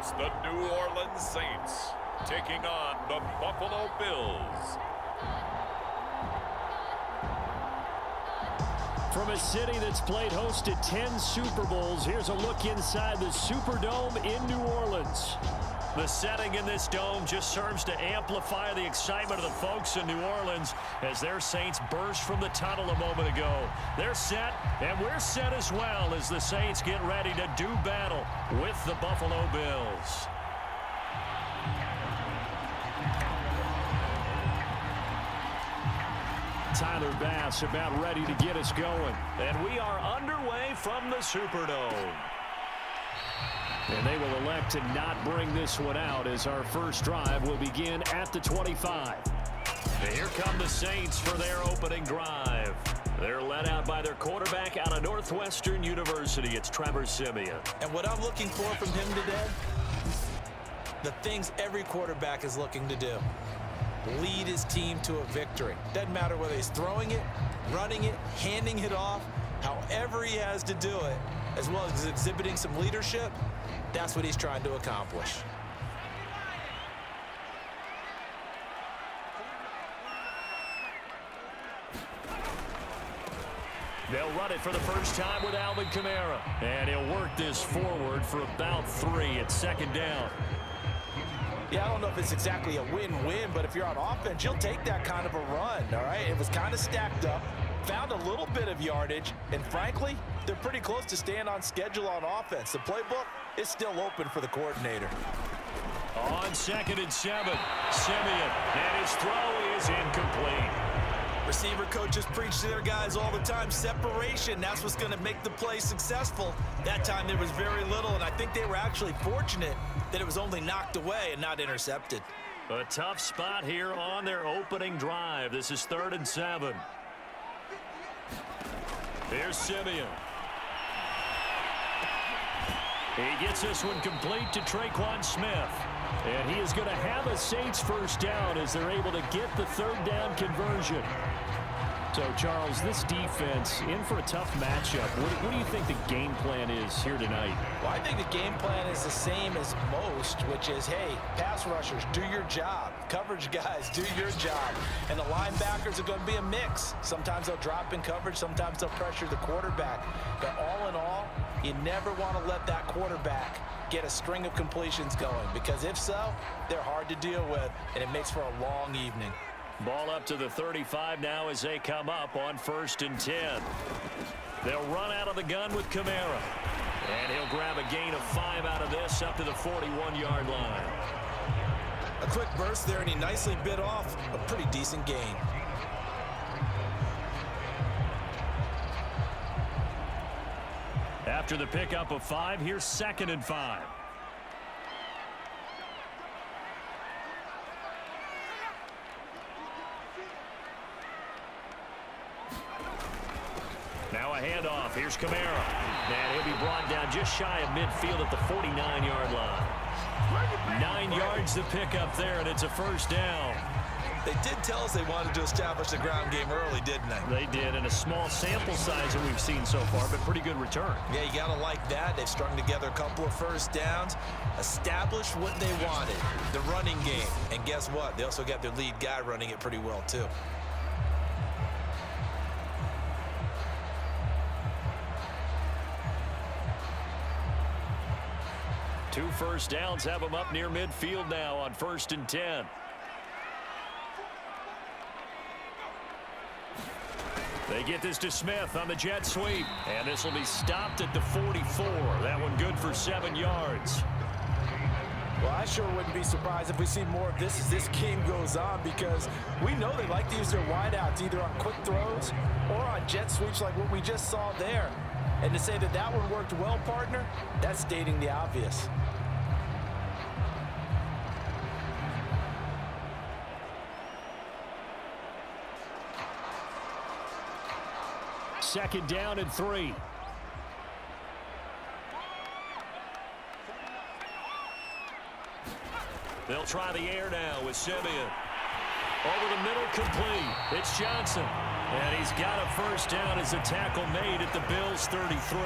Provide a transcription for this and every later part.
It's the New Orleans Saints taking on the Buffalo Bills. From a city that's played host to 10 Super Bowls, here's a look inside the Superdome in New Orleans. The setting in this dome just serves to amplify the excitement of the folks in New Orleans as their Saints burst from the tunnel a moment ago. They're set, and we're set as well as the Saints get ready to do battle with the Buffalo Bills. Tyler Bass about ready to get us going. And we are underway from the Superdome. And they will elect to not bring this one out as our first drive will begin at the 25. And here come the Saints for their opening drive. They're led out by their quarterback out of Northwestern University. It's Trevor Siemian. And what I'm looking for from him today, the things every quarterback is looking to do. Lead his team to a victory. Doesn't matter whether he's throwing it, running it, handing it off, however he has to do it, as well as exhibiting some leadership, that's what he's trying to accomplish. They'll run it for the first time with Alvin Kamara. And he'll work this forward for about 3 at second down. Yeah, I don't know if it's exactly a win-win, but if you're on offense, you'll take that kind of a run, all right? It was kind of stacked up, found a little bit of yardage, and frankly, they're pretty close to staying on schedule on offense. The playbook is still open for the coordinator. On 2nd and 7, Siemian, and his throw is incomplete. Receiver coaches preach to their guys all the time. Separation, that's what's going to make the play successful. That time there was very little, and I think they were actually fortunate that it was only knocked away and not intercepted. A tough spot here on their opening drive. This is 3rd and 7. Here's Siemian. He gets this one complete to Traquan Smith. And he is going to have a Saints first down as they're able to get the 3rd down conversion. So, Charles, this defense in for a tough matchup. What do you think the game plan is here tonight? Well, I think the game plan is the same as most, which is, hey, pass rushers, do your job. Coverage guys, do your job. And the linebackers are going to be a mix. Sometimes they'll drop in coverage. Sometimes they'll pressure the quarterback. But all in all, you never want to let that quarterback get a string of completions going, because if so, they're hard to deal with, and it makes for a long evening. Ball up to the 35 now as they come up on 1st and 10. They'll run out of the gun with Kamara. And he'll grab a gain of 5 out of this up to the 41-yard line. A quick burst there, and he nicely bit off a pretty decent gain. After the pickup of 5, here's 2nd and 5. Now a handoff. Here's Kamara. And he'll be brought down just shy of midfield at the 49-yard line. 9 yards to pick up there, and it's a first down. They did tell us they wanted to establish the ground game early, didn't they? They did, and a small sample size that we've seen so far, but pretty good return. Yeah, you got to like that. They've strung together a couple of first downs, established what they wanted, the running game. And guess what? They also got their lead guy running it pretty well, too. Two first downs have them up near midfield now on 1st and 10. They get this to Smith on the jet sweep. And this will be stopped at the 44. That one good for 7 yards. Well, I sure wouldn't be surprised if we see more of this as this game goes on, because we know they like to use their wideouts either on quick throws or on jet sweeps like what we just saw there. And to say that that one worked well, partner, that's stating the obvious. Second down and 3. They'll try the air now with Siemian. Over the middle, complete. It's Johnson. And he's got a first down as a tackle made at the Bills' 33.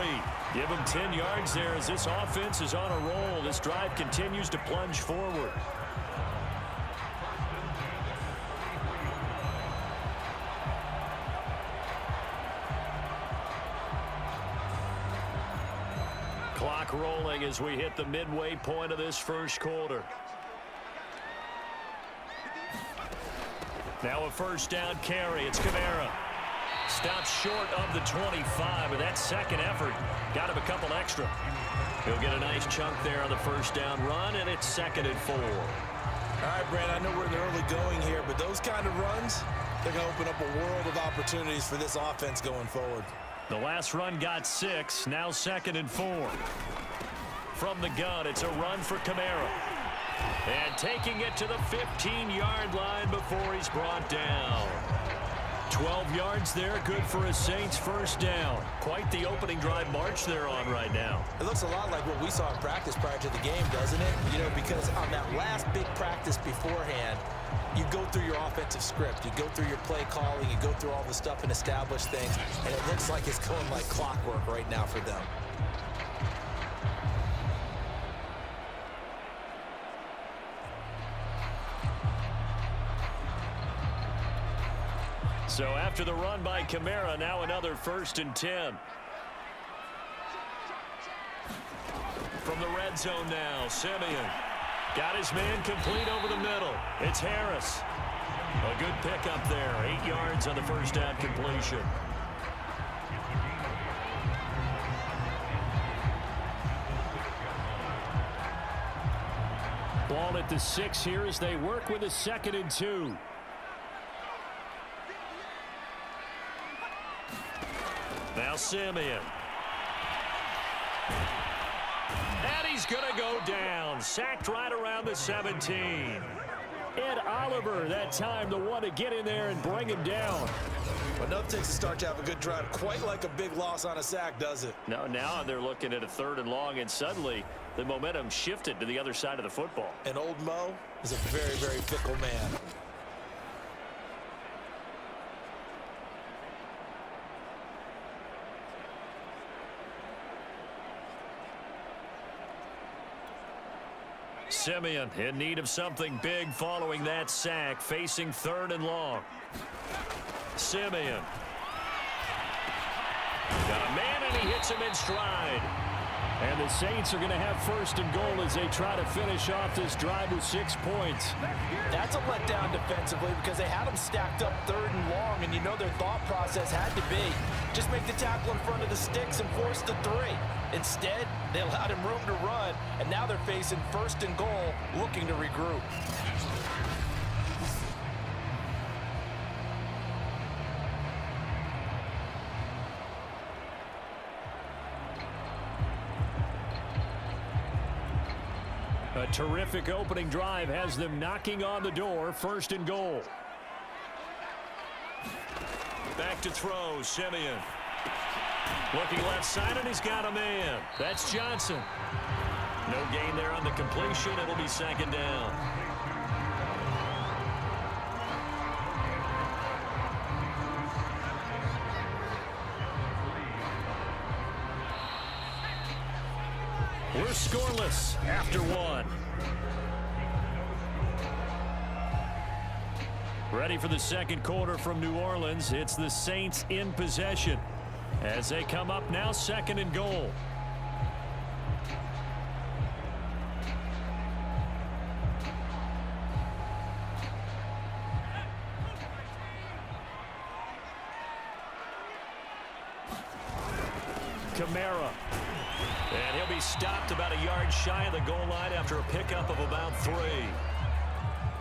Give him 10 yards there as this offense is on a roll. This drive continues to plunge forward. Clock rolling as we hit the midway point of this first quarter. Now a first down carry. It's Kamara. Stops short of the 25, but that second effort got him a couple extra. He'll get a nice chunk there on the first down run, and it's 2nd and 4. All right, Brad, I know we're in the early going here, but those kind of runs, they're going to open up a world of opportunities for this offense going forward. The last run got 6, now 2nd and 4. From the gun, it's a run for Kamara. And taking it to the 15-yard line before he's brought down. 12 yards there, good for a Saints first down. Quite the opening drive march they're on right now. It looks a lot like what we saw in practice prior to the game, doesn't it? You know, because on that last big practice beforehand, you go through your offensive script. You go through your play calling. You go through all the stuff and establish things. And it looks like it's going like clockwork right now for them. So after the run by Kamara, now another 1st and 10. From the red zone now, Simeon. Got his man complete over the middle. It's Harris. A good pickup there. 8 yards on the first down completion. Ball at the 6 here as they work with a 2nd and 2. Now Simeon. And he's going to go down. Sacked right around the 17. Ed Oliver that time the one to get in there and bring him down. Well, enough takes to start to have a good drive. Quite like a big loss on a sack, does it? No, now they're looking at a 3rd and long, and suddenly the momentum shifted to the other side of the football. And old Mo is a very, very fickle man. Simeon in need of something big following that sack, facing 3rd and long. Simeon. Got a man, and he hits him in stride. And the Saints are going to have 1st and goal as they try to finish off this drive with 6 points. That's a letdown defensively because they had them stacked up 3rd and long, and you know their thought process had to be just make the tackle in front of the sticks and force the 3. Instead, they allowed him room to run, and now they're facing 1st and goal, looking to regroup. A terrific opening drive has them knocking on the door. 1st and goal. Back to throw, Simeon. Looking left side, and he's got a man. That's Johnson. No gain there on the completion. It'll be 2nd down. We're scoreless after 1. Ready for the 2nd quarter from New Orleans. It's the Saints in possession as they come up now 2nd and goal. Kamara. And he'll be stopped about a yard shy of the goal line after a pickup of about 3.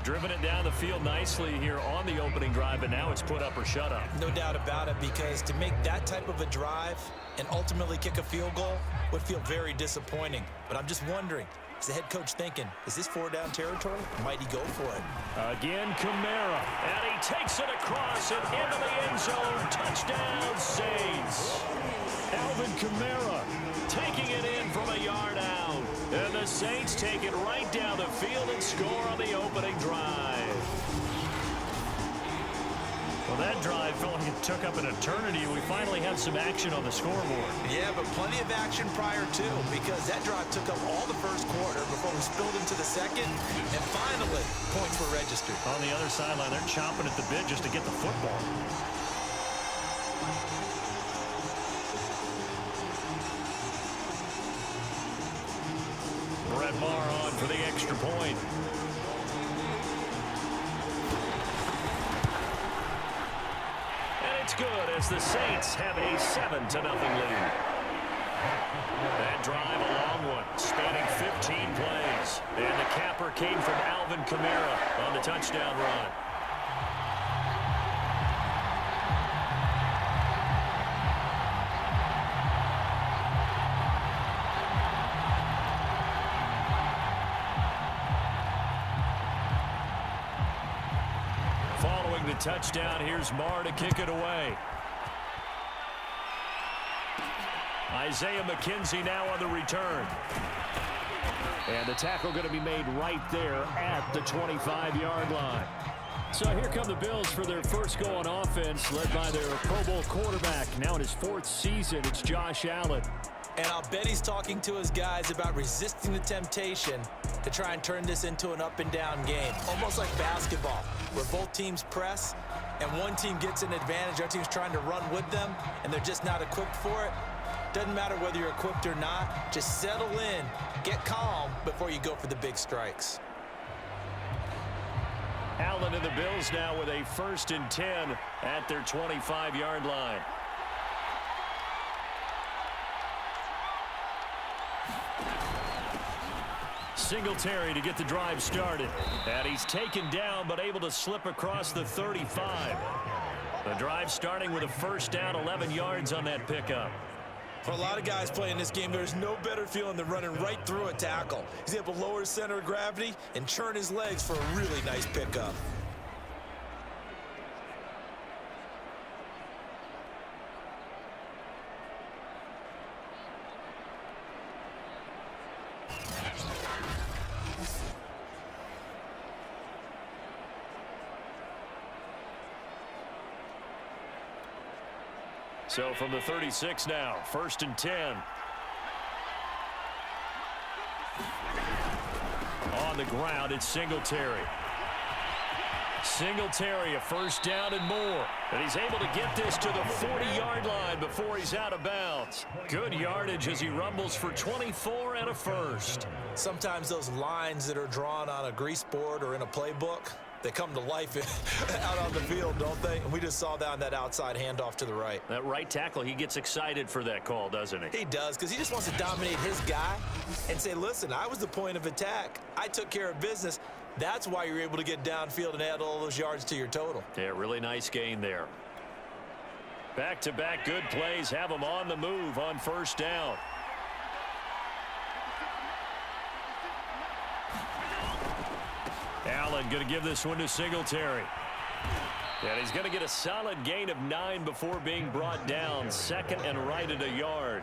Driven it down the field nicely here on the opening drive, and now it's put up or shut up. No doubt about it, because to make that type of a drive and ultimately kick a field goal would feel very disappointing. But I'm just wondering, is the head coach thinking, is this 4-down territory? Might he go for it? Again, Kamara. And he takes it across and into the end zone. Touchdown, Saints. Alvin Kamara taking it in from a yard out. And the Saints take it right down the field and score on the opening drive. Well, that drive felt like it took up an eternity. We finally have some action on the scoreboard. Yeah, but plenty of action prior to, because that drive took up all the first quarter before we spilled into the second, and finally, points were registered. On the other sideline, they're chomping at the bit just to get the football. Brett Maher on for the extra point. It's good as the Saints have a 7-0 lead. That drive, a long one, spanning 15 plays. And the capper came from Alvin Kamara on the touchdown run. Following the touchdown, here's Maher to kick it away. Isaiah McKenzie now on the return. And the tackle going to be made right there at the 25-yard line. So here come the Bills for their first go on offense, led by their Pro Bowl quarterback, now in his 4th season. It's Josh Allen. And I'll bet he's talking to his guys about resisting the temptation to try and turn this into an up-and-down game, almost like basketball, where both teams press and one team gets an advantage, the other team's trying to run with them, and they're just not equipped for it. Doesn't matter whether you're equipped or not. Just settle in, get calm before you go for the big strikes. Allen and the Bills now with a 1st and 10 at their 25-yard line. Singletary to get the drive started. And he's taken down but able to slip across the 35. The drive starting with a 1st down, 11 yards on that pickup. For a lot of guys playing this game, there's no better feeling than running right through a tackle. He's able to lower his center of gravity and churn his legs for a really nice pickup. So from the 36 now, 1st and 10. On the ground, it's Singletary. Singletary, a 1st down and more. And he's able to get this to the 40-yard line before he's out of bounds. Good yardage as he rumbles for 24 and a 1st. Sometimes those lines that are drawn on a grease board or in a playbook, they come to life out on the field, don't they? And we just saw that on that outside handoff to the right. That right tackle, he gets excited for that call, doesn't he? He does, because he just wants to dominate his guy and say, listen, I was the point of attack. I took care of business. That's why you're able to get downfield and add all those yards to your total. Yeah, really nice gain there. Back-to-back good plays have him on the move on 1st down. Allen going to give this one to Singletary. And he's going to get a solid gain of 9 before being brought down. 2nd and right at a yard.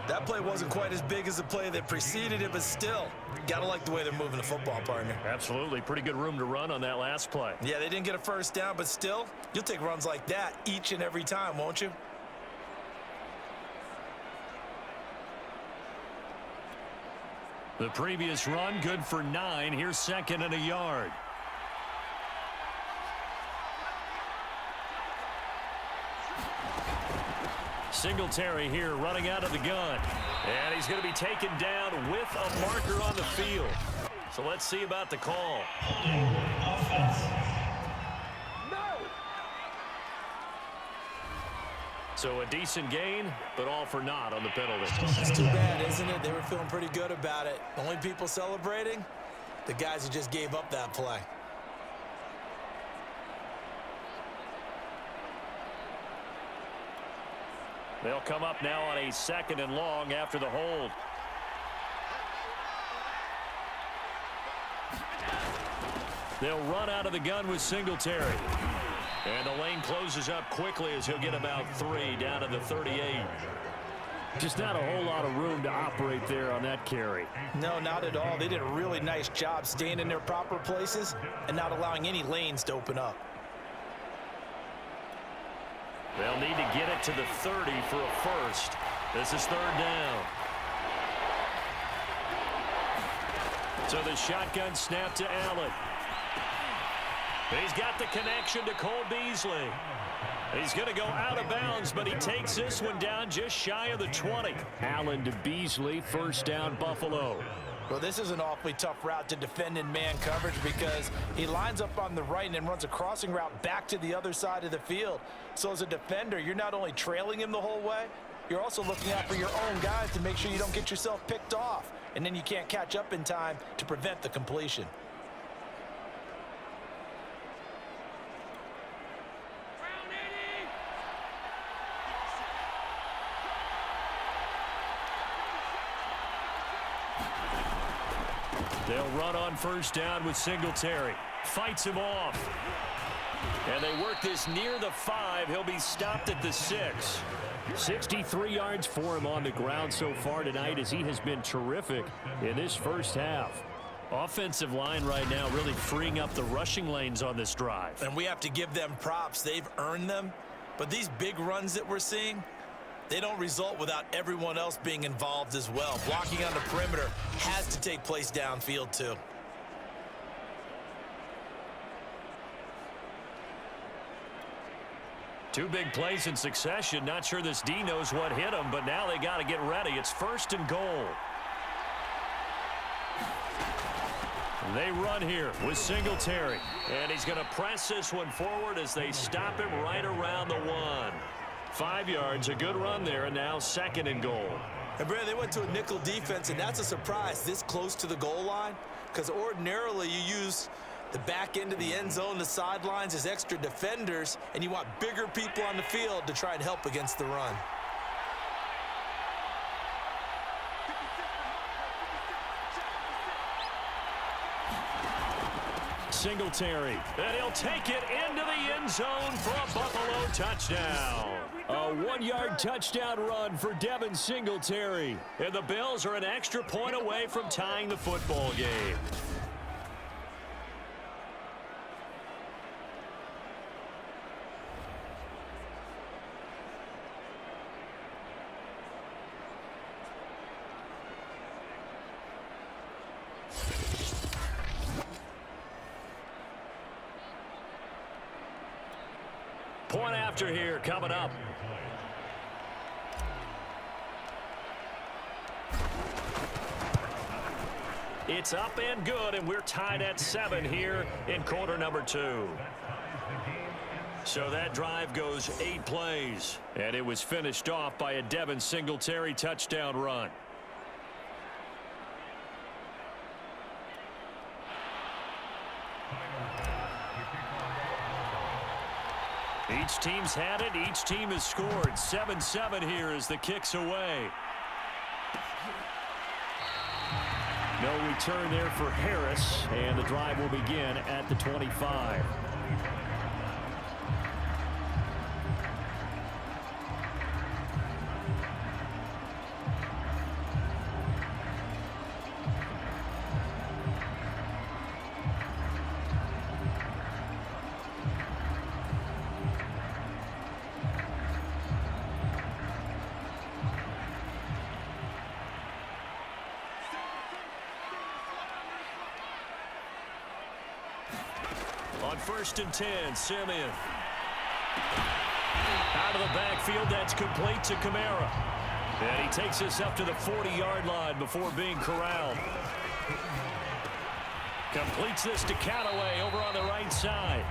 That play wasn't quite as big as the play that preceded it, but still, got to like the way they're moving the football, partner. Absolutely. Pretty good room to run on that last play. Yeah, they didn't get a 1st down, but still, you'll take runs like that each and every time, won't you? The previous run, good for 9. Here's 2nd and a yard. Singletary here running out of the gun. And he's going to be taken down with a marker on the field. So let's see about the call. So a decent gain, but all for naught on the penalty. It's too bad, isn't it? They were feeling pretty good about it. The only people celebrating, the guys who just gave up that play. They'll come up now on a 2nd and long after the hold. They'll run out of the gun with Singletary. And the lane closes up quickly as he'll get about 3 down to the 38. Just not a whole lot of room to operate there on that carry. No, not at all. They did a really nice job staying in their proper places and not allowing any lanes to open up. They'll need to get it to the 30 for a first. This is third down. So the shotgun snap to Allen. He's got the connection to Cole Beasley. He's going to go out of bounds, but he takes this one down just shy of the 20. Allen to Beasley, first down, Buffalo. Well, this is an awfully tough route to defend in man coverage because he lines up on the right and then runs a crossing route back to the other side of the field. So as a defender, you're not only trailing him the whole way, you're also looking out for your own guys to make sure you don't get yourself picked off. And then you can't catch up in time to prevent the completion. They'll run on first down with Singletary. Fights him off. And they work this near the 5. He'll be stopped at the 6. 63 yards for him on the ground so far tonight as he has been terrific in this first half. Offensive line right now really freeing up the rushing lanes on this drive. And we have to give them props. They've earned them. But these big runs that we're seeing, they don't result without everyone else being involved as well. Blocking on the perimeter has to take place downfield too. Two big plays in succession. Not sure this D knows what hit him, but now they got to get ready. It's first and goal. They run here with Singletary. And he's going to press this one forward as they stop him right around the 1. 5 yards, a good run there, and now second and goal. And Brad, they went to a nickel defense, and that's a surprise this close to the goal line, because ordinarily you use the back end of the end zone, the sidelines as extra defenders, and you want bigger people on the field to try and help against the run. Singletary, and he'll take it into the end zone for a Buffalo touchdown. A 1-yard touchdown run for Devin Singletary. And the Bills are an extra point away from tying the football game. Point after here coming up. It's up and good, and we're tied at 7 here in quarter number 2. So that drive goes 8 plays, and it was finished off by a Devin Singletary touchdown run. Each team's had it. Each team has scored. 7-7 here as the kick's away. No return there for Harris, and the drive will begin at the 25. On 1st and 10, Simeon. Out of the backfield, that's complete to Kamara. And he takes this up to the 40-yard line before being corralled. Completes this to Callaway over on the right side.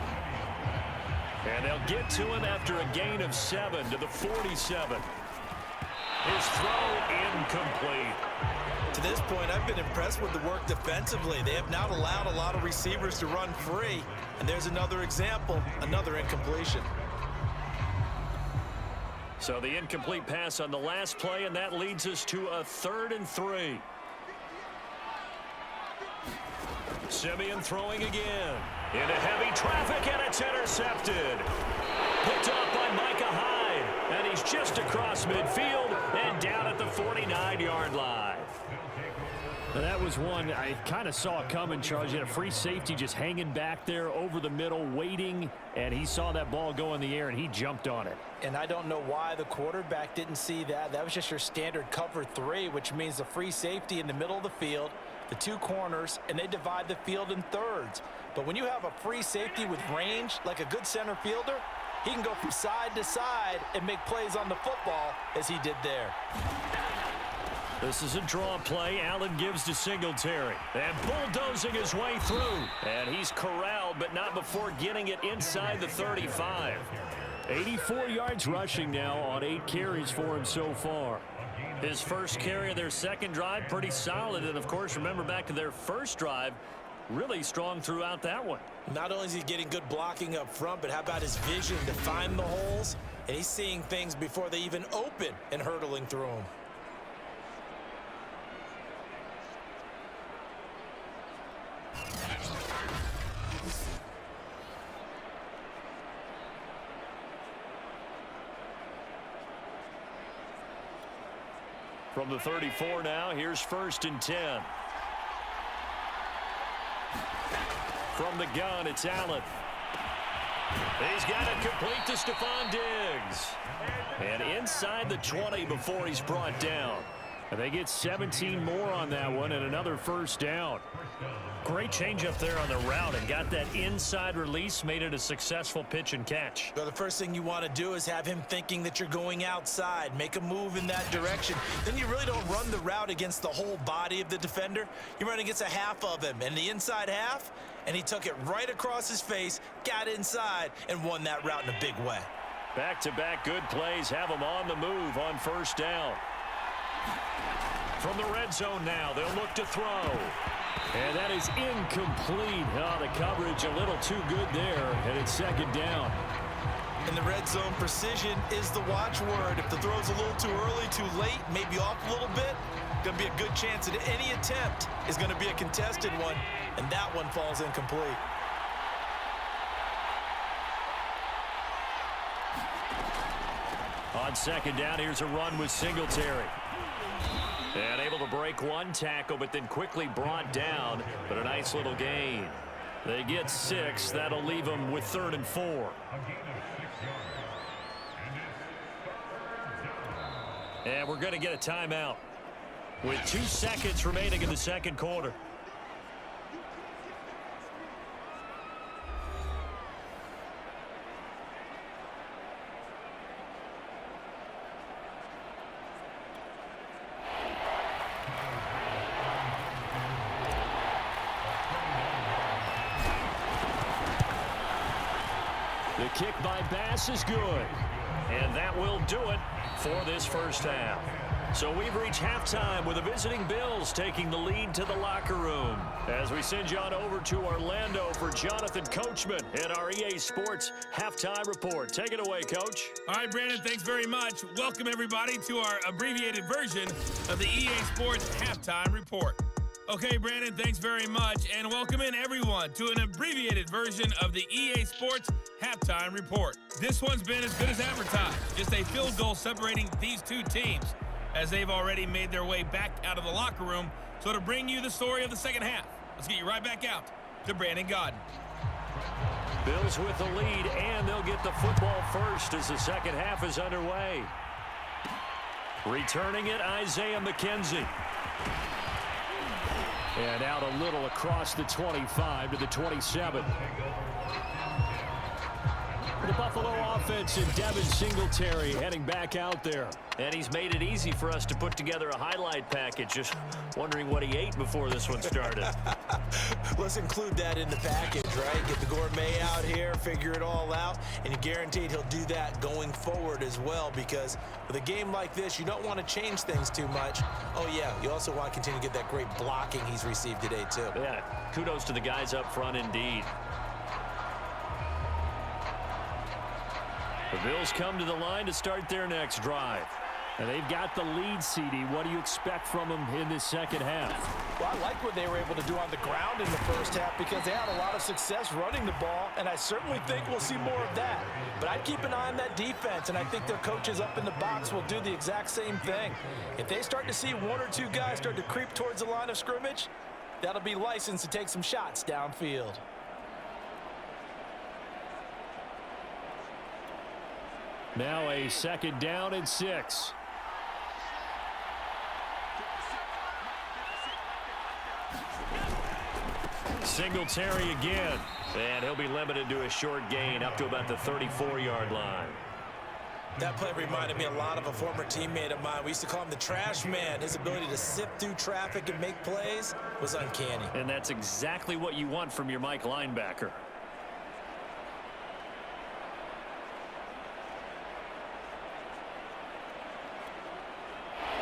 And they'll get to him after a gain of 7 to the 47. His throw incomplete. To this point, I've been impressed with the work defensively. They have not allowed a lot of receivers to run free. And there's another example, another incompletion. So the incomplete pass on the last play, and that leads us to a 3rd and 3. Simeon throwing again. Into heavy traffic, and it's intercepted. Picked off by Micah Hyde. And he's just across midfield and down at the 49-yard line. That was one I kind of saw coming, Charles. You had a free safety just hanging back there over the middle, waiting, and he saw that ball go in the air, and he jumped on it. And I don't know why the quarterback didn't see that. That was just your standard cover 3, which means the free safety in the middle of the field, the 2 corners, and they divide the field in thirds. But when you have a free safety with range, like a good center fielder, he can go from side to side and make plays on the football as he did there. This is a draw play. Allen gives to Singletary. And bulldozing his way through. And he's corralled, but not before getting it inside the 35. 84 yards rushing now on 8 carries for him so far. His first carry of their second drive, pretty solid. And, of course, remember back to their first drive, really strong throughout that one. Not only is he getting good blocking up front, but how about his vision to find the holes? And he's seeing things before they even open and hurtling through them. From the 34 now, here's 1st and 10. From the gun, it's Allen. He's got it complete to Stephon Diggs. And inside the 20 before he's brought down. And they get 17 more on that one and another first down. Great change up there on the route and got that inside release, made it a successful pitch and catch. So the first thing you want to do is have him thinking that you're going outside, make a move in that direction. Then you really don't run the route against the whole body of the defender. You run against a half of him, and the inside half, and he took it right across his face, got inside, and won that route in a big way. Back-to-back good plays have him on the move on first down. From the red zone now, they'll look to throw. And that is incomplete. Oh, the coverage a little too good there, and it's second down. In the red zone, precision is the watchword. If the throw's a little too early, too late, maybe off a little bit, going to be a good chance that any attempt is going to be a contested one, and that one falls incomplete. On second down, here's a run with Singletary. And able to break one tackle, but then quickly brought down. But a nice little gain. They get 6. That'll leave them with 3rd and 4. And we're going to get a timeout with 2 seconds remaining in the second quarter. The kick by Bass is good. And that will do it for this first half. So we've reached halftime with the visiting Bills taking the lead to the locker room. As we send you on over to Orlando for Jonathan Coachman in our EA Sports Halftime Report. Take it away, Coach. All right, Brandon, thanks very much. Welcome, everybody, to our abbreviated version of the EA Sports Halftime Report. Okay, Brandon, thanks very much, and welcome in everyone to an abbreviated version of the EA Sports Halftime Report. This one's been as good as advertised, just a field goal separating these two teams as they've already made their way back out of the locker room. So to bring you the story of the second half, let's get you right back out to Brandon Godden. Bills with the lead, and they'll get the football first as the second half is underway. Returning it, Isaiah McKenzie. And out a little across the 25 to the 27. The Buffalo offense and Devin Singletary heading back out there. And he's made it easy for us to put together a highlight package. Just wondering what he ate before this one started. Let's include that in the package, right? Get the gourmet out here, figure it all out, and you're guaranteed he'll do that going forward as well, because with a game like this, you don't want to change things too much. Oh, yeah, you also want to continue to get that great blocking he's received today, too. Yeah, kudos to the guys up front indeed. The Bills come to the line to start their next drive. And they've got the lead, CD. What do you expect from them in this second half? Well, I like what they were able to do on the ground in the first half because they had a lot of success running the ball, and I certainly think we'll see more of that. But I'd keep an eye on that defense, and I think their coaches up in the box will do the exact same thing. If they start to see one or two guys start to creep towards the line of scrimmage, that'll be licensed to take some shots downfield. Now a second down and 6. Singletary again, and he'll be limited to a short gain up to about the 34-yard line. That play reminded me a lot of a former teammate of mine. We used to call him the trash man. His ability to sift through traffic and make plays was uncanny. And that's exactly what you want from your Mike linebacker.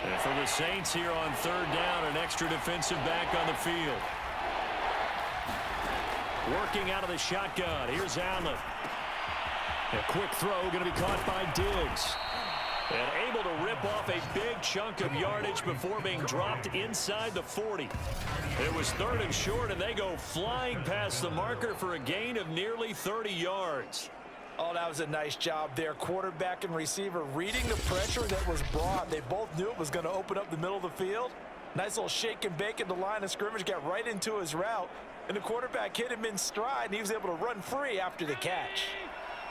And for the Saints here on third down, an extra defensive back on the field. Working out of the shotgun. Here's Allen. A quick throw going to be caught by Diggs. And able to rip off a big chunk of yardage before being dropped inside the 40. It was third and short, and they go flying past the marker for a gain of nearly 30 yards. Oh, that was a nice job there. Quarterback and receiver reading the pressure that was brought. They both knew it was going to open up the middle of the field. Nice little shake and bake at the line of scrimmage, got right into his route. And the quarterback hit him in stride, and he was able to run free after the catch.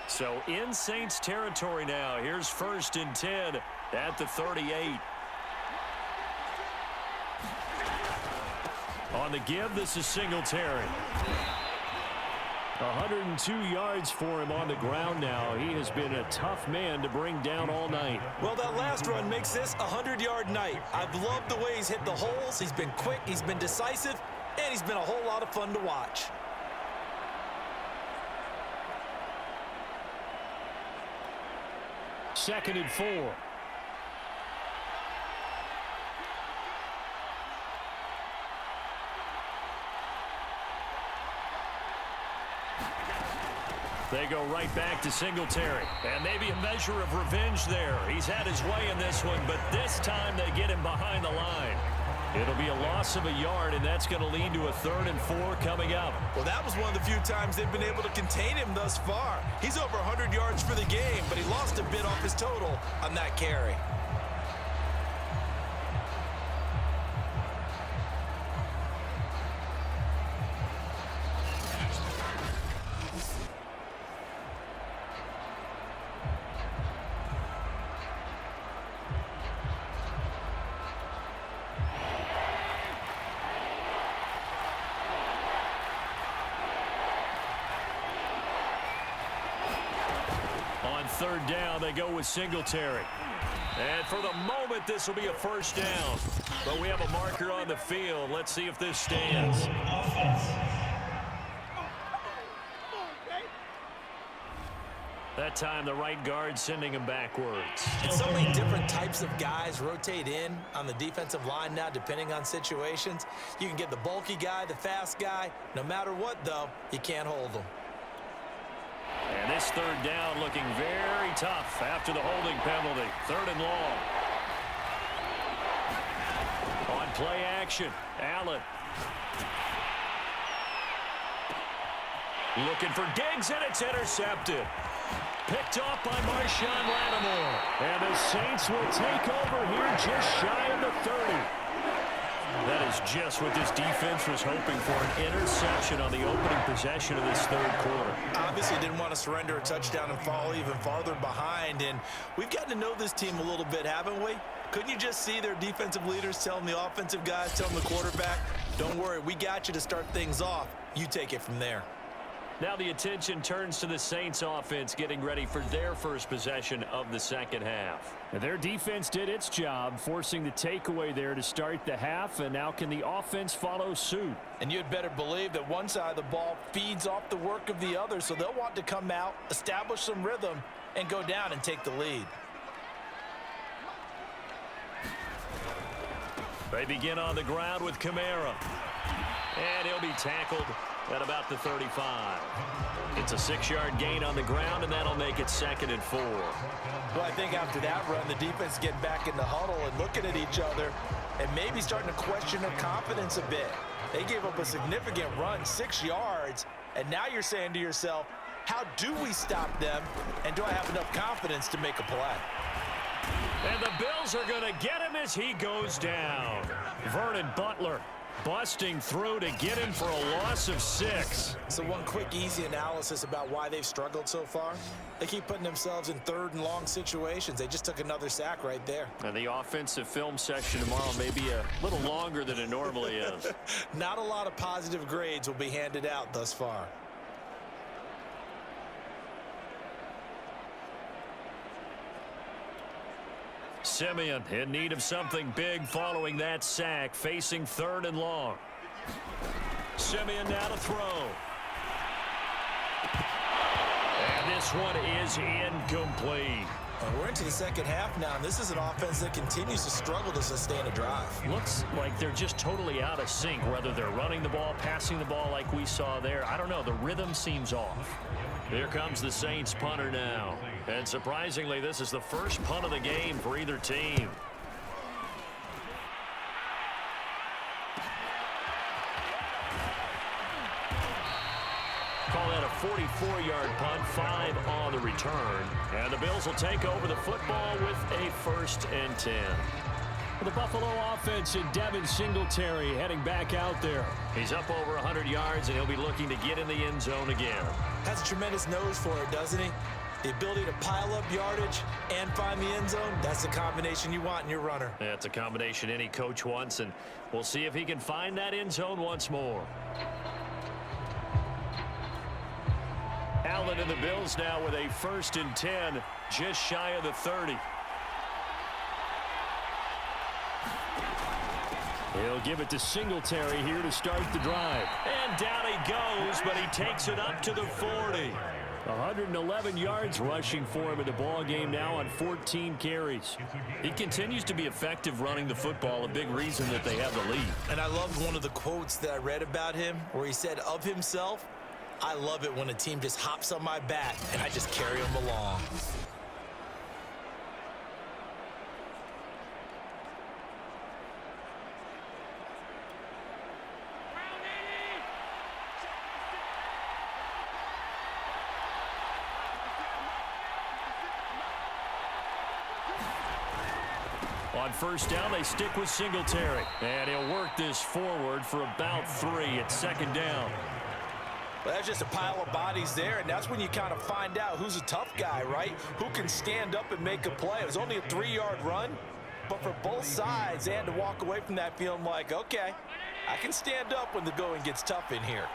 So in Saints territory now. Here's 1st and 10 at the 38. On the give, this is Singletary. 102 yards for him on the ground now. He has been a tough man to bring down all night. Well, that last run makes this a 100-yard night. I've loved the way he's hit the holes. He's been quick, he's been decisive, and he's been a whole lot of fun to watch. Second and 4. They go right back to Singletary. And maybe a measure of revenge there. He's had his way in this one, but this time they get him behind the line. It'll be a loss of a yard, and that's going to lead to a 3rd and 4 coming up. Well, that was one of the few times they've been able to contain him thus far. He's over 100 yards for the game, but he lost a bit off his total on that carry. Third down, they go with Singletary. And for the moment, this will be a 1st down. But we have a marker on the field. Let's see if this stands. That time, the right guard sending him backwards. And so many different types of guys rotate in on the defensive line now, depending on situations. You can get the bulky guy, the fast guy. No matter what, though, you can't hold them. And this third down looking very tough after the holding penalty. 3rd and long. On play action, Allen. Looking for Diggs, and it's intercepted. Picked off by Marshawn Lattimore. And the Saints will take over here just shy of the 30. That is just what this defense was hoping for, an interception on the opening possession of this 3rd quarter. Obviously didn't want to surrender a touchdown and fall even farther behind, and we've gotten to know this team a little bit, haven't we? Couldn't you just see their defensive leaders telling the offensive guys, telling the quarterback, don't worry, we got you to start things off. You take it from there. Now the attention turns to the Saints offense getting ready for their first possession of the second half. And their defense did its job, forcing the takeaway there to start the half, and now can the offense follow suit? And you'd better believe that one side of the ball feeds off the work of the other, so they'll want to come out, establish some rhythm, and go down and take the lead. They begin on the ground with Kamara. And he'll be tackled at about the 35. It's a 6-yard gain on the ground, and that'll make it 2nd and 4. Well, I think after that run, the defense is getting back in the huddle and looking at each other and maybe starting to question their confidence a bit. They gave up a significant run, 6 yards, and now you're saying to yourself, how do we stop them, and do I have enough confidence to make a play? And the Bills are going to get him as he goes down. Vernon Butler busting through to get him for a loss of 6. So one quick, easy analysis about why they've struggled so far. They keep putting themselves in 3rd and long situations. They just took another sack right there. And the offensive film session tomorrow may be a little longer than it normally is. Not a lot of positive grades will be handed out thus far. Simeon in need of something big following that sack, facing 3rd and long. Simeon now to throw. And this one is incomplete. We're into the second half now, and this is an offense that continues to struggle to sustain a drive. Looks like they're just totally out of sync, whether they're running the ball, passing the ball like we saw there. I don't know. The rhythm seems off. Here comes the Saints punter now. And surprisingly, this is the first punt of the game for either team. Call that a 44-yard punt, 5 on the return. And the Bills will take over the football with a 1st and 10. The Buffalo offense and Devin Singletary heading back out there. He's up over 100 yards, and he'll be looking to get in the end zone again. Has a tremendous nose for it, doesn't he? The ability to pile up yardage and find the end zone, that's the combination you want in your runner. Yeah, it's a combination any coach wants, and we'll see if he can find that end zone once more. Allen and the Bills now with a 1st and 10, just shy of the 30. He'll give it to Singletary here to start the drive. And down he goes, but he takes it up to the 40. 111 yards rushing for him in the ball game now on 14 carries. He continues to be effective running the football, a big reason that they have the lead. And I loved one of the quotes that I read about him where he said of himself, I love it when a team just hops on my back and I just carry them along. On 1st down, they stick with Singletary. And he'll work this forward for about 3 at 2nd down. Well, that's just a pile of bodies there, and that's when you kind of find out who's a tough guy, right? Who can stand up and make a play. It was only a 3-yard run, but for both sides, they had to walk away from that feeling like, okay, I can stand up when the going gets tough in here.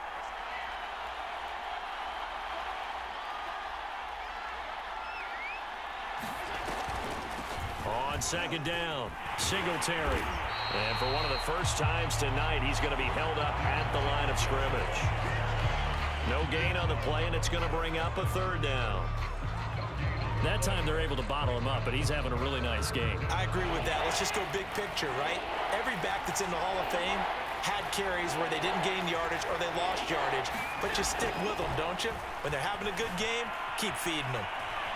On 2nd down, Singletary. And for one of the first times tonight, he's going to be held up at the line of scrimmage. No gain on the play, and it's going to bring up a 3rd down. That time they're able to bottle him up, but he's having a really nice game. I agree with that. Let's just go big picture, right? Every back that's in the Hall of Fame had carries where they didn't gain yardage or they lost yardage, but you stick with them, don't you? When they're having a good game, keep feeding them.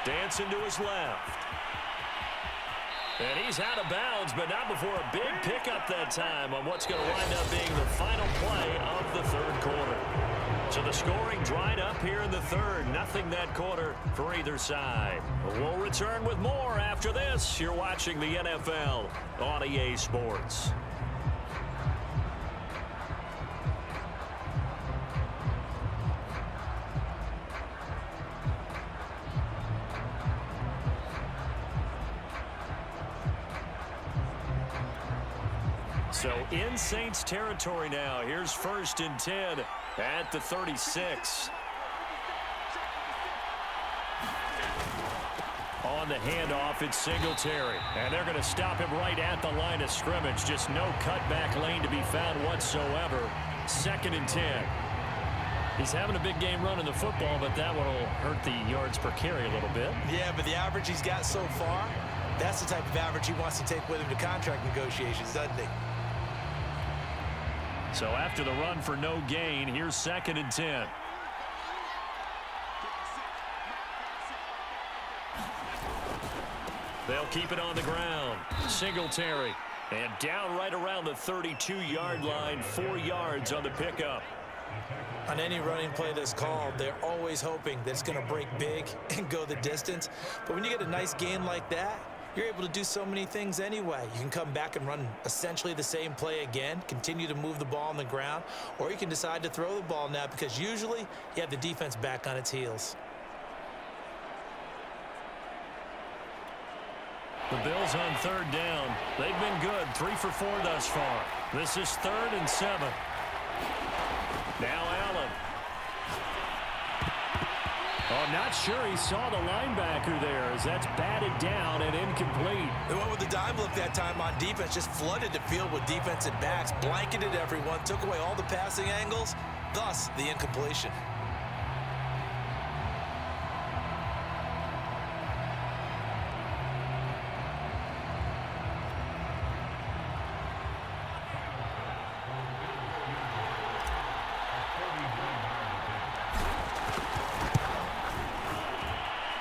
Dancing to his left. And he's out of bounds, but not before a big pickup that time on what's going to wind up being the final play of the 3rd quarter. So the scoring dried up here in the 3rd. Nothing that quarter for either side. We'll return with more after this. You're watching the NFL on EA Sports. So in Saints territory now. Here's 1st and 10 at the 36. On the handoff, it's Singletary. And they're going to stop him right at the line of scrimmage. Just no cutback lane to be found whatsoever. 2nd and 10. He's having a big game running the football, but that one will hurt the yards per carry a little bit. Yeah, but the average he's got so far, that's the type of average he wants to take with him to contract negotiations, doesn't he? So after the run for no gain, here's 2nd and 10. They'll keep it on the ground. Singletary. And down right around the 32-yard line, 4 yards on the pickup. On any running play that's called, they're always hoping that it's going to break big and go the distance. But when you get a nice gain like that, you're able to do so many things anyway. You can come back and run essentially the same play again, continue to move the ball on the ground, or you can decide to throw the ball now because usually you have the defense back on its heels. The Bills on 3rd down. They've been good, 3 for 4 thus far. This is 3rd and 7. Now Allen. Oh, I'm not sure he saw the linebacker there as that's batted down and incomplete. They went with the dime look that time on defense, just flooded the field with defensive backs, blanketed everyone, took away all the passing angles, thus the incompletion.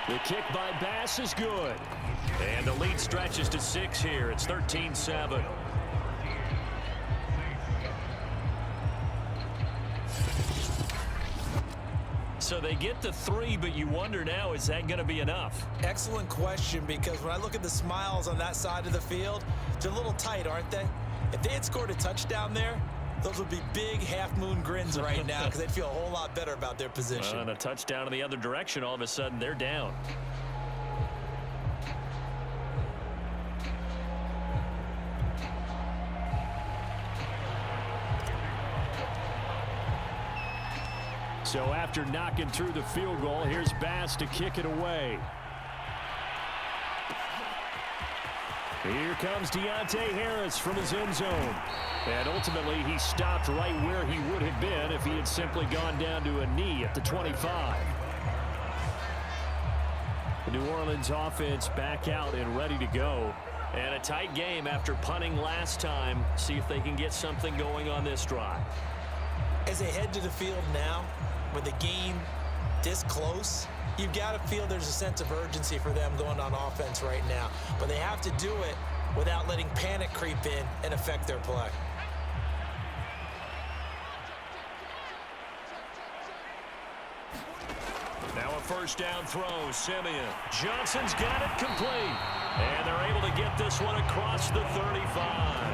The kick by Bass is good. And the lead stretches to 6 here. It's 13-7. So they get the 3, but you wonder now, is that going to be enough? Excellent question, because when I look at the smiles on that side of the field, they're a little tight, aren't they? If they had scored a touchdown there, those would be big half-moon grins right now because they'd feel a whole lot better about their position. And a touchdown in the other direction, all of a sudden they're down. So after knocking through the field goal, here's Bass to kick it away. Here comes Deontay Harris from his end zone. And ultimately, he stopped right where he would have been if he had simply gone down to a knee at the 25. The New Orleans offense back out and ready to go. And a tight game after punting last time. See if they can get something going on this drive. As they head to the field now, with the game this close, you've got to feel there's a sense of urgency for them going on offense right now. But they have to do it without letting panic creep in and affect their play. Now a first down throw, Simeon. Johnson's got it complete. And they're able to get this one across the 35.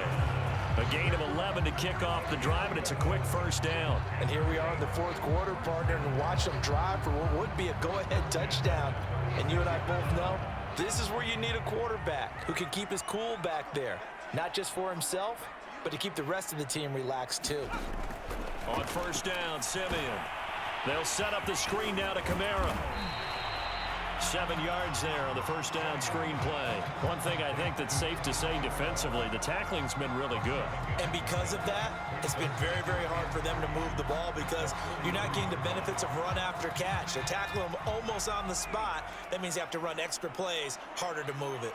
A gain of 11 to kick off the drive, and it's a quick first down. And here we are in the 4th quarter, partner, and watch them drive for what would be a go-ahead touchdown. And you and I both know this is where you need a quarterback who can keep his cool back there. Not just for himself, but to keep the rest of the team relaxed too. On first down, Simeon. They'll set up the screen now to Kamara. 7 yards there on the first down screen play. One thing I think that's safe to say defensively, the tackling's been really good. And because of that, it's been very, very hard for them to move the ball because you're not getting the benefits of run after catch. They tackle them almost on the spot. That means you have to run extra plays, harder to move it.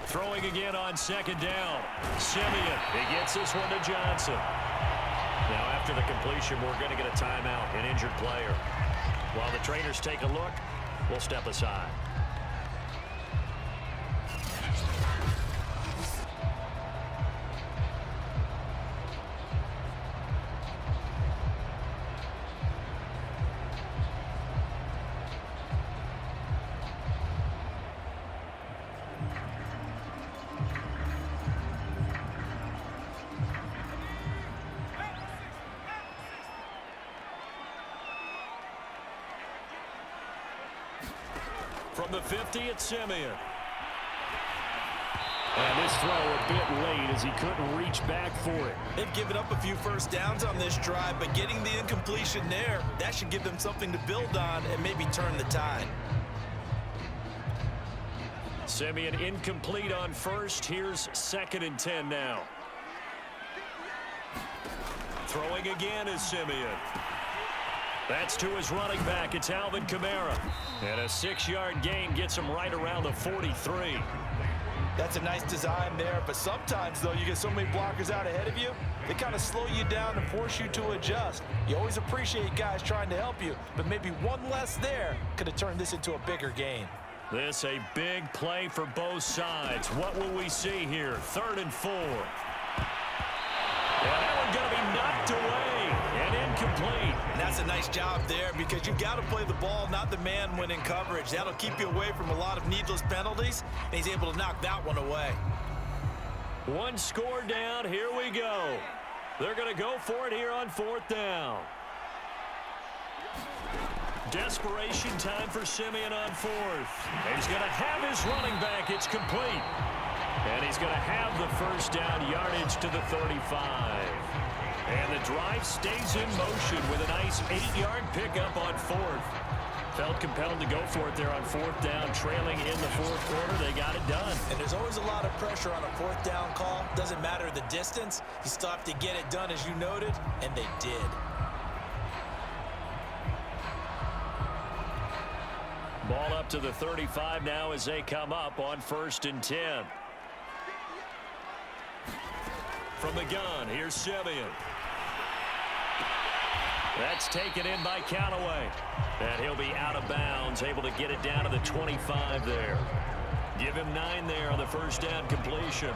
Throwing again on second down. Simeon, he gets this one to Johnson. Now after the completion, we're going to get a timeout, an injured player. While the trainers take a look, we'll step aside. From the 50, it's Simeon. And this throw a bit late as he couldn't reach back for it. They've given up a few first downs on this drive, but getting the incompletion there, that should give them something to build on and maybe turn the tide. Simeon incomplete on first. Here's 2nd and 10 now. Throwing again is Simeon. That's to his running back. It's Alvin Kamara. And a 6-yard gain gets him right around the 43. That's a nice design there, but sometimes, though, you get so many blockers out ahead of you, they kind of slow you down and force you to adjust. You always appreciate guys trying to help you, but maybe one less there could have turned this into a bigger gain. This a big play for both sides. What will we see here? 3rd and 4. And that one's going to be knocked away and incomplete. And that's a nice job there because you've got to play the ball, not the man when in coverage. That'll keep you away from a lot of needless penalties, and he's able to knock that one away. One score down. Here we go. They're going to go for it here on 4th down. Desperation time for Simeon on 4th. He's going to have his running back. It's complete. And he's going to have the first down yardage to the 35. And the drive stays in motion with a nice 8-yard pickup on 4th. Felt compelled to go for it there on 4th down, trailing in the 4th quarter. They got it done. And there's always a lot of pressure on a 4th down call. Doesn't matter the distance. You still have to get it done, as you noted, and they did. Ball up to the 35 now as they come up on 1st and 10. From the gun, here's Simeon. That's taken in by Callaway. And he'll be out of bounds, able to get it down to the 25 there. Give him 9 there on the first down completion.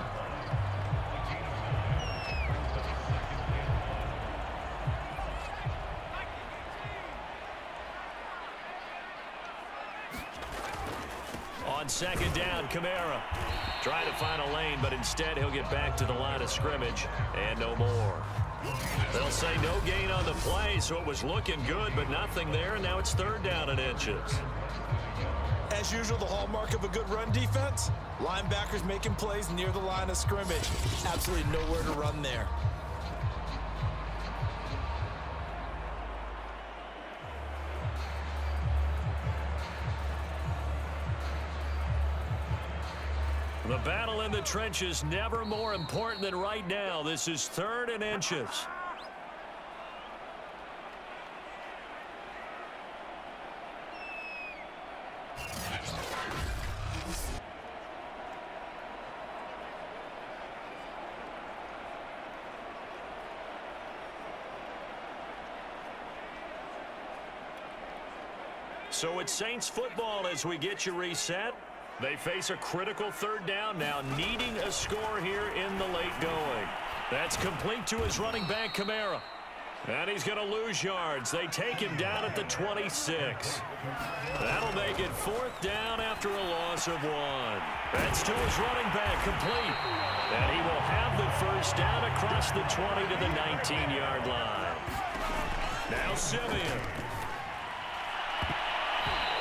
On 2nd down, Kamara. Trying to find a lane, but instead he'll get back to the line of scrimmage and no more. They'll say no gain on the play, so it was looking good, but nothing there, and now it's 3rd down and inches. As usual, the hallmark of a good run defense, linebackers making plays near the line of scrimmage. Absolutely nowhere to run there. The battle in the trenches never more important than right now. This is 3rd and inches. So it's Saints football as we get you reset. They face a critical 3rd down now, needing a score here in the late going. That's complete to his running back, Kamara. And he's going to lose yards. They take him down at the 26. That'll make it 4th down after a loss of 1. That's to his running back, complete. And he will have the first down across the 20 to the 19-yard line. Now Simeon.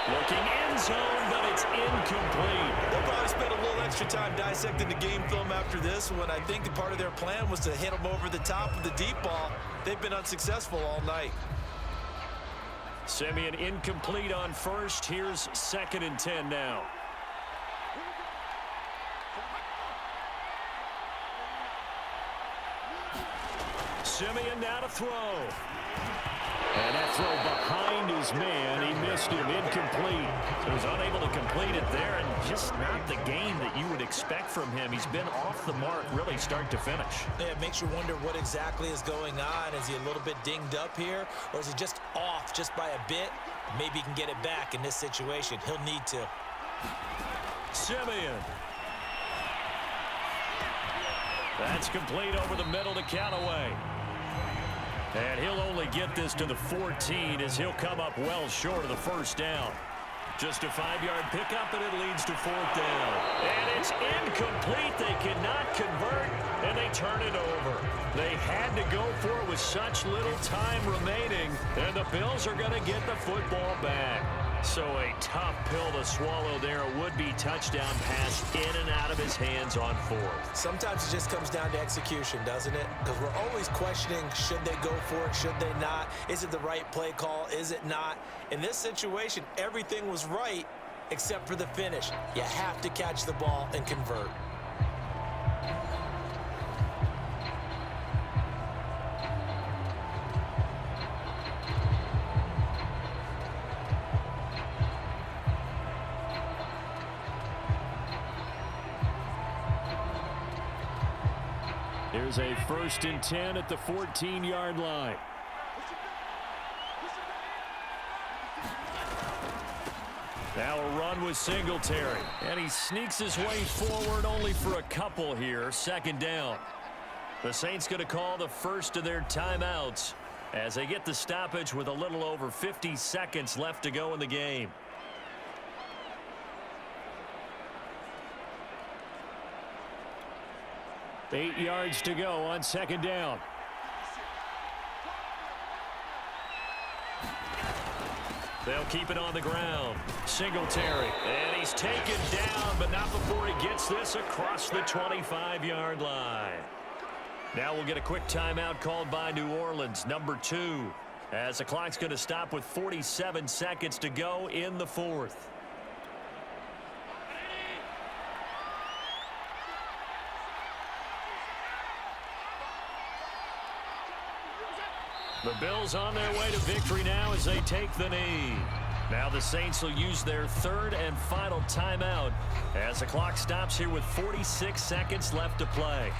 Looking end zone, but it's incomplete. They'll probably spend a little extra time dissecting the game film after this when I think part of their plan was to hit them over the top of the deep ball. They've been unsuccessful all night. Simeon incomplete on 1st. Here's 2nd and 10 now. Simeon now to throw. And that throw behind his man, he missed him, incomplete. So he's unable to complete it there, and just not the game that you would expect from him. He's been off the mark, really start to finish. Yeah, it makes you wonder what exactly is going on. Is he a little bit dinged up here, or is he just off just by a bit? Maybe he can get it back in this situation. He'll need to. Simeon. That's complete over the middle to Callaway. And he'll only get this to the 14 as he'll come up well short of the first down. Just a 5-yard pickup, and it leads to 4th down. And it's incomplete. They cannot convert, and they turn it over. They had to go for it with such little time remaining, and the Bills are going to get the football back. So a tough pill to swallow there. A would-be touchdown pass in and out of his hands on 4th. Sometimes it just comes down to execution, doesn't it? Because we're always questioning, should they go for it, should they not? Is it the right play call, is it not? In this situation, everything was right except for the finish. You have to catch the ball and convert. Here's a 1st and 10 at the 14-yard line. Now a run with Singletary. And he sneaks his way forward only for a couple here. 2nd down. The Saints going to call the first of their timeouts as they get the stoppage with a little over 50 seconds left to go in the game. Eight yards to go on 2nd down. They'll keep it on the ground. Singletary. And he's taken down, but not before he gets this across the 25-yard line. Now we'll get a quick timeout called by New Orleans, number 2, as the clock's going to stop with 47 seconds to go in the 4th. The Bills on their way to victory now as they take the knee. Now the Saints will use their 3rd and final timeout as the clock stops here with 46 seconds left to play.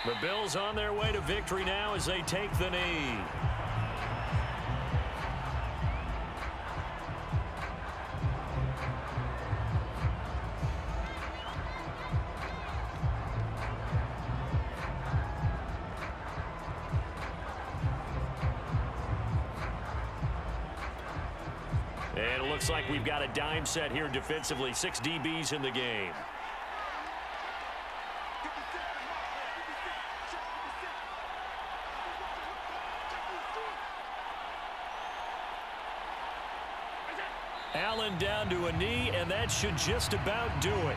The Bills on their way to victory now as they take the knee. And it looks like we've got a dime set here defensively. 6 DBs in the game. Allen down to a knee, and that should just about do it.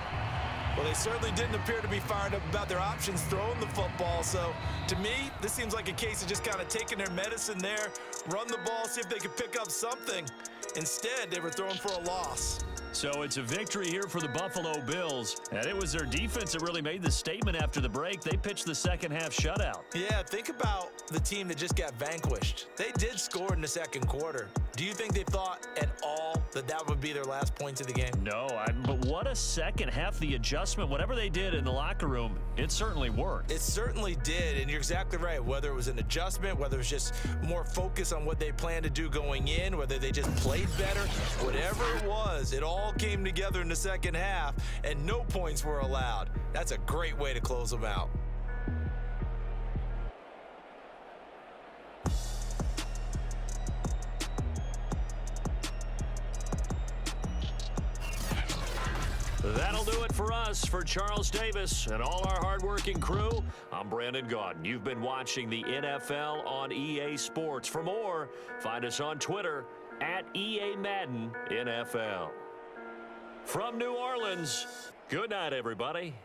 Well, they certainly didn't appear to be fired up about their options throwing the football. So, to me, this seems like a case of just kind of taking their medicine there, run the ball, see if they could pick up something. Instead, they were throwing for a loss. So it's a victory here for the Buffalo Bills. And it was their defense that really made the statement after the break. They pitched the second half shutout. Yeah, think about the team that just got vanquished. They did score in the 2nd quarter. Do you think they thought at all that that would be their last points of the game? No, but what a second half. The adjustment, whatever they did in the locker room, it certainly worked. It certainly did, and you're exactly right. Whether it was an adjustment, whether it was just more focus on what they planned to do going in, whether they just played better, whatever it was, it all came together in the second half, and no points were allowed. That's a great way to close them out. That'll do it for us. For Charles Davis and all our hardworking crew, I'm Brandon Gaudin. You've been watching the NFL on EA Sports. For more, find us on Twitter at EA Madden NFL. From New Orleans, good night, everybody.